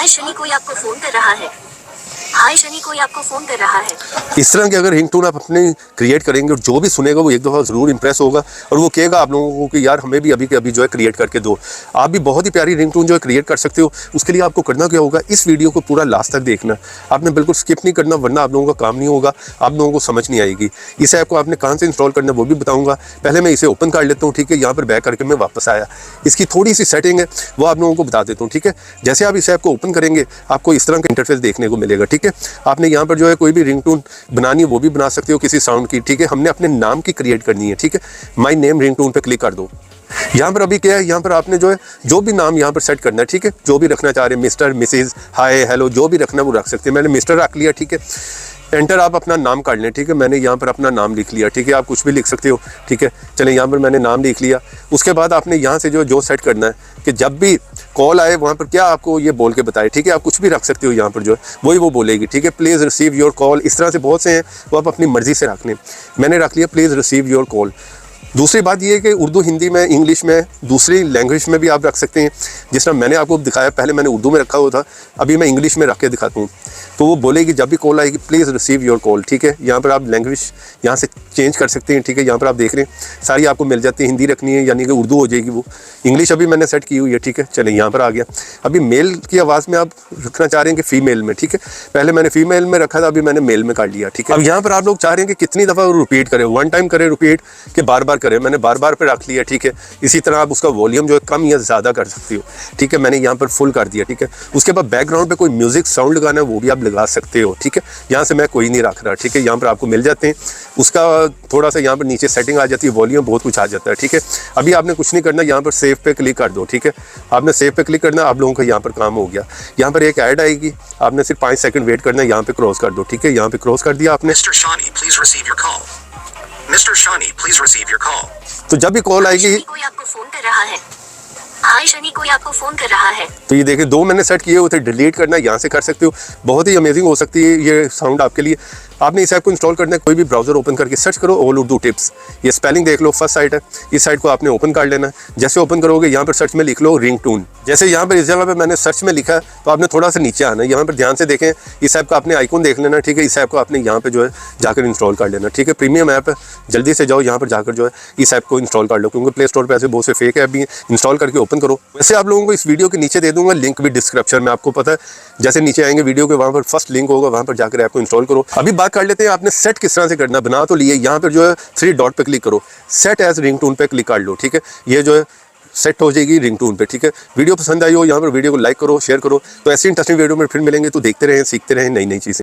हाय शनि, कोई आपको फोन कर रहा है। हाय शनि, कोई आपको फोन कर रहा है। इस तरह के अगर रिंगटोन आप अपने क्रिएट करेंगे और जो भी सुनेगा वो एक दफ़ा ज़रूर इंप्रेस होगा और वो कहेगा आप लोगों को कि यार हमें भी अभी के अभी जो है क्रिएट करके दो। आप भी बहुत ही प्यारी रिंगटोन जो है क्रिएट कर सकते हो। उसके लिए आपको करना क्या होगा, इस वीडियो को पूरा लास्ट तक देखना। आपने बिल्कुल स्किप नहीं करना, वरना आप लोगों का काम नहीं होगा, आप लोगों को समझ नहीं आएगी। इस ऐप को आपने कहाँ से इंस्टॉल करना है वो भी बताऊँगा। पहले मैं इसे ओपन कर लेता हूँ, ठीक है। यहाँ पर बैक करके मैं वापस आया, इसकी थोड़ी सी सेटिंग है वो आप लोगों को बता देता हूँ, ठीक है। जैसे आप इस ऐप को ओपन करेंगे आपको इस तरह का इंटरफेस देखने को मिलेगा, ठीक है। आपने यहाँ पर जो है कोई भी रिंगटोन बनानी है वो भी बना सकते हो किसी साउंड की, ठीक है। हमने अपने नाम की क्रिएट करनी है, ठीक है। माय नेम रिंगटोन पे क्लिक कर दो। यहाँ पर अभी क्या है, यहाँ पर आपने जो है जो भी नाम यहाँ पर सेट करना है, ठीक है। जो भी रखना चाह रहे हैं, मिस्टर, मिसेज, हाय, हेलो, जो भी रखना है वो रख सकते हैं। मैंने मिस्टर रख लिया, ठीक है। एंटर आप अपना नाम काट लें, ठीक है। मैंने यहाँ पर अपना नाम लिख लिया, ठीक है। आप कुछ भी लिख सकते हो, ठीक है। चलें, यहाँ पर मैंने नाम लिख लिया। उसके बाद आपने यहाँ से जो सेट करना है कि जब भी कॉल आए वहाँ पर क्या आपको ये बोल के बताए, ठीक है। आप कुछ भी रख सकते हो, यहाँ पर जो है वही वो बोलेगी, ठीक है। प्लीज़ रिसीव योर कॉल, इस तरह से बहुत से हैं वो आप अपनी मर्ज़ी से रख लें। मैंने रख लिया प्लीज़ रिसीव योर कॉल। दूसरी बात ये है कि उर्दू, हिंदी में, इंग्लिश में, दूसरी लैंग्वेज में भी आप रख सकते हैं। जिस तरह मैंने आपको दिखाया, पहले मैंने उर्दू में रखा हुआ था, अभी मैं इंग्लिश में रख के दिखाता हूँ। तो वो बोलेगी जब भी कॉल आएगी प्लीज़ रिसीव योर कॉल, ठीक है। यहाँ पर आप लैंग्वेज यहाँ से चेंज कर सकते हैं, ठीक है। यहाँ पर आप देख रहे हैं सारी आपको मिल जाती है। हिंदी रखनी है यानी कि उर्दू हो जाएगी वो। इंग्लिश अभी मैंने सेट की हुई है, ठीक है। चलें, यहाँ पर आ गया। अभी मेल की आवाज़ में आप रखना चाह रहे हैं कि फ़ीमेल में, ठीक है। पहले मैंने फ़ीमेल में रखा था, अभी मैंने मेल में कर लिया, ठीक है। अब यहाँ पर आप लोग चाह रहे हैं कि कितनी दफ़ा रिपीट करें, वन टाइम करें रिपीट कि बार बार करें। मैंने बार बार पे रख लिया, ठीक है। इसी तरह आप उसका वॉल्यूम जो है कम या ज़्यादा कर सकते हो, ठीक है। मैंने यहाँ पर फुल कर दिया, ठीक है। उसके बाद बैकग्राउंड पे कोई म्यूज़िक साउंड लगाना है वो भी आप लगा सकते हो, ठीक है। यहाँ से मैं कोई नहीं रख रहा, ठीक है। यहाँ पर आपको मिल जाते हैं। उसका थोड़ा सा यहाँ पर नीचे सेटिंग आ जाती है, वॉल्यूम बहुत कुछ आ जाता है, ठीक है। अभी आपने कुछ नहीं करना, यहाँ पर सेव पे क्लिक कर दो, ठीक है। आपने सेव पे क्लिक करना, आप लोगों का यहाँ पर काम हो गया। यहाँ पर एक ऐड आएगी, आपने सिर्फ 5 सेकंड वेट करना है। यहाँ पे क्रॉस कर दो, ठीक है। यहाँ पे क्रॉस कर दिया आपने। Mr. Shawnee, please receive your call. Mr. Shawnee, please receive your call. तो जब भी कॉल आएगी, कोई आपको फोन कर रहा है। हाय शनि, कोई आपको फोन कर रहा है। तो ये देखिए 2 मैंने सेट किए हुए थे। डिलीट करना यहाँ से कर सकते हो। बहुत ही अमेजिंग हो सकती है ये साउंड आपके लिए। आपने इस ऐप को इंस्टॉल करना है, कोई भी ब्राउज़र ओपन करके सर्च करो ऑल उर्दू टिप्स। ये स्पेलिंग देख लो, फर्स्ट साइट है। इस साइट को आपने ओपन कर लेना है। जैसे ओपन करोगे यहाँ पर सर्च में लिख लो रिंगटोन। जैसे यहाँ पर इस जगह पे मैंने सर्च में लिखा तो आपने थोड़ा सा नीचे आना है। यहाँ पर ध्यान से देखें, इस ऐप का आपने आइकन देख लेना, ठीक है। इस ऐप को आपने यहाँ पे जो है जाकर इंस्टॉल कर लेना, ठीक है। प्रीमियम ऐप है, जल्दी से जाओ यहाँ पर जाकर जो है इस ऐप को इंस्टॉल कर लो, क्योंकि प्ले स्टोर पर ऐसे बहुत से फेक ऐप भी हैं। इंस्टॉल करके ओपन करो। वैसे आप लोगों को इस वीडियो के नीचे दे दूंगा लिंक भी डिस्क्रिप्शन में, आपको पता है। जैसे नीचे आएंगे वीडियो के, वहाँ पर फर्स्ट लिंक होगा, वहाँ पर जाकर ऐप को इंस्टॉल करो। अभी बात कर लेते हैं आपने सेट किस तरह से करना। बना तो लिए, यहाँ पर जो है 3 डॉट पे क्लिक करो, सेट एज रिंगटोन पे क्लिक कर लो, ठीक है। ये जो है सेट हो जाएगी रिंगटोन पे, ठीक है। वीडियो पसंद आई हो यहाँ पर वीडियो को लाइक करो, शेयर करो। तो ऐसी इंटरेस्टिंग वीडियो में फिर मिलेंगे। तो देखते रहें, सीखते रहें नई नई चीज़ें।